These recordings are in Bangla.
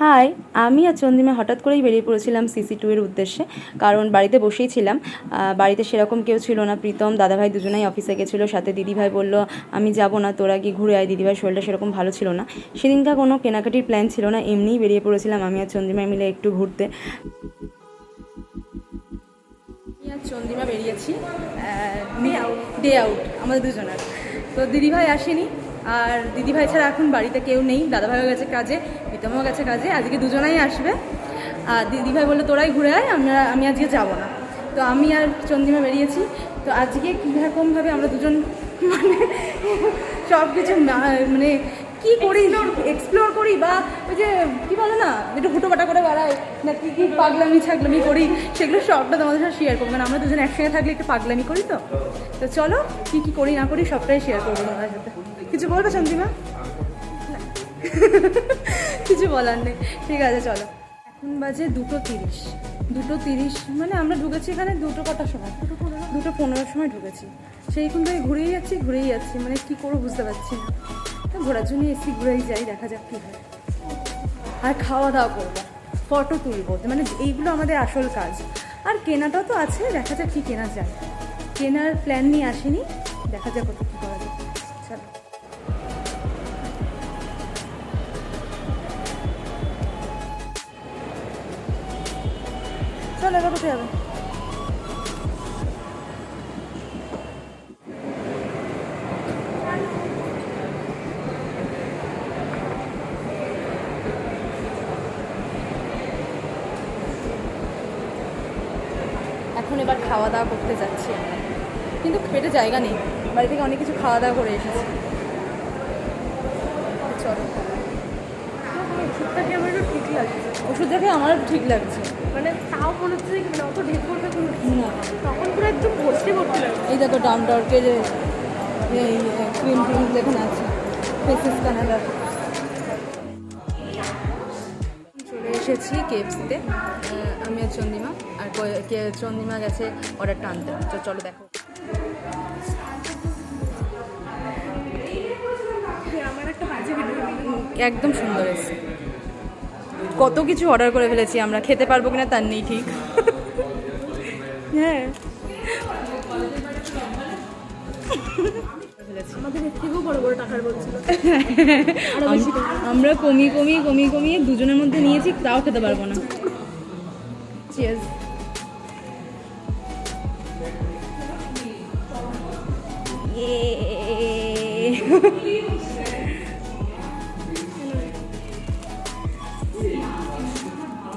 হাই, আমি আর চন্দ্রিমা হঠাৎ করেই বেরিয়ে পড়েছিলাম CC2 এর উদ্দেশ্যে। কারণ বাড়িতে বসেই ছিলাম, বাড়িতে সেরকম কেউ ছিল না। প্রীতম দাদাভাই দুজনেই অফিসে গেছিলো, সাথে দিদিভাই বলল আমি যাব না, তোরা গিয়ে ঘুরে আয়, দিদিভাই শরীরটা সেরকম ভালো ছিল না। সেদিনকার কোনো কেনাকাটির প্ল্যান ছিল না, এমনিই বেরিয়ে পড়েছিলাম আমি আর চন্দ্রিমা মিলে একটু ঘুরতে। আমি আর চন্দ্রিমা বেরিয়েছি ডে আউট আমাদের দুজনের। তো দিদিভাই আসেনি, আর দিদিভাই ছাড়া এখন বাড়িতে কেউ নেই। দাদাভাইও গেছে কাজে, প্রীতমও গেছে কাজে, আজকে দুজনাই আসবে। আর দিদিভাই বললো তোরাই ঘুরে আয়, আমি আজকে যাবো না। তো আমি আর চন্দ্রিমা বেরিয়েছি। তো আজকে কীরকমভাবে আমরা দুজন মানে সব কিছু মানে কী করি, এক্সপ্লোর করি, বা ওই যে কী বলে না, একটু হুটোপাটা করে বেড়াই না, কী কী পাগলামি ছাগলামি করি, সেগুলো সবটা তোমাদের সাথে শেয়ার করবো। কারণ আমরা দুজন একসঙ্গে থাকলে একটু পাগলামি করি। তো চলো কী কী করি না করি সবটাই শেয়ার করবো তোমাদের সাথে। কিছু বলবে চন্দ্রিমা? কিছু বলার নেই, ঠিক আছে চলো। এখন বাজে 2:30 মানে আমরা ঢুকেছি এখানে 2:00 সময়, 2:15 সময় ঢুকেছি। সেইখান থেকে ঘুরেই যাচ্ছি, মানে কী করবো বুঝতে পারছি না। তো ঘোরার জন্য এসি, ঘুরেই যাই, দেখা যাক কী হয়। আর খাওয়া দাওয়া করবো, ফটো তুলবো, মানে এইগুলো আমাদের আসল কাজ। আর কেনাটাও তো আছে, দেখা যাক কী কেনা যায়। কেনার প্ল্যান নিয়ে আসিনি, দেখা যাক কত কী করা যায়। চলো চলো, এবার কোথায় যাবে? এখন এবার খাওয়া দাওয়া করতে যাচ্ছি আমরা, কিন্তু পেটে জায়গা নেই, বাড়ি থেকে অনেক কিছু খাওয়া দাওয়া করে এসেছি। চলো। ওষুধটাকে আমার একটু ঠিক লাগছে, ওষুধ দেখে আমার ঠিক লাগছে, মানে তাও মনে হচ্ছে যে অত ঢেক করবে কোনো না, তখন পুরো একটু ভর্তি লাগছে। এই দেখো ডামডরকে যে এই ক্রিম যেখানে আছে, ফেসেস কানাডার। চলে এসেছি KFC-তে, আমি আর চন্দ্রিমা। আর চন্দ্রিমা গেছে অর্ডারটা আনতে। তো চলো দেখো। আমার একটা বাজে ভিডিও একদম সুন্দর এসেছে। কত কিছু অর্ডার করে ফেলেছি আমরা, খেতে পারবো কিনা তার নেই ঠিক। হ্যাঁ, আমাদের এর থেকেও বড় বড় টাকার বলছিল। আমরা কমিয়ে দুজনের মধ্যে নিয়েছি, তাও খেতে পারবো না। চিয়ার্স।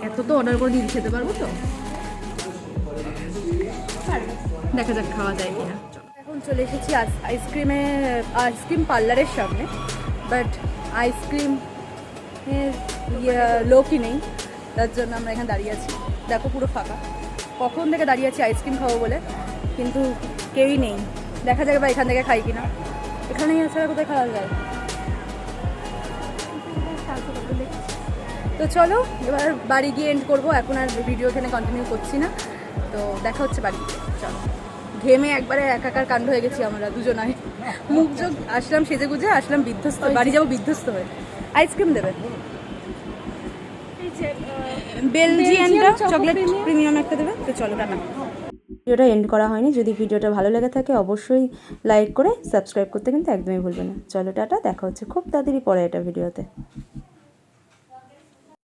এত তো অর্ডার করে দিয়ে খেতে পারবো তো, দেখা যাক খাওয়া যায় কিনা। এখন চলে এসেছি আইসক্রিম পার্লারের সামনে, বাট আইসক্রিমের লোকই নেই, তার জন্য আমরা এখানে দাঁড়িয়ে আছি। দেখো পুরো ফাঁকা, কখন থেকে দাঁড়িয়ে আছি আইসক্রিম খাবো বলে, কিন্তু কেউই নেই। দেখা যাক বা এখান থেকে খাই কিনা। এখানেই আছে, কোথায় খাওয়া যায়। তো চলো এবার বাড়ি গিয়ে এন্ড করবো, এখন আর ভিডিও এখানে কন্টিনিউ করছি না। তো দেখা হচ্ছে বাড়ি গিয়ে। চলো, ঘেমে একবারে একাকার কাণ্ড হয়ে গেছি আমরা দুজনায়। মুখ চোখ আসলাম সেজে গুজে, আসলাম বিধ্বস্ত, বাড়ি যাবো বিধ্বস্ত হয়ে। আইসক্রিম দেবে, বেলজিয়ানটা চকলেট প্রিমিয়াম একটা দেবে। তো চলো টাটা। ভিডিওটা এন্ড করা হয়নি, যদি ভিডিওটা ভালো লেগে থাকে অবশ্যই লাইক করে সাবস্ক্রাইব করতে কিন্তু একদমই ভুলবে না। চলো টাটা, দেখা হচ্ছে খুব তাড়াতাড়ি পরে একটা ভিডিওতে।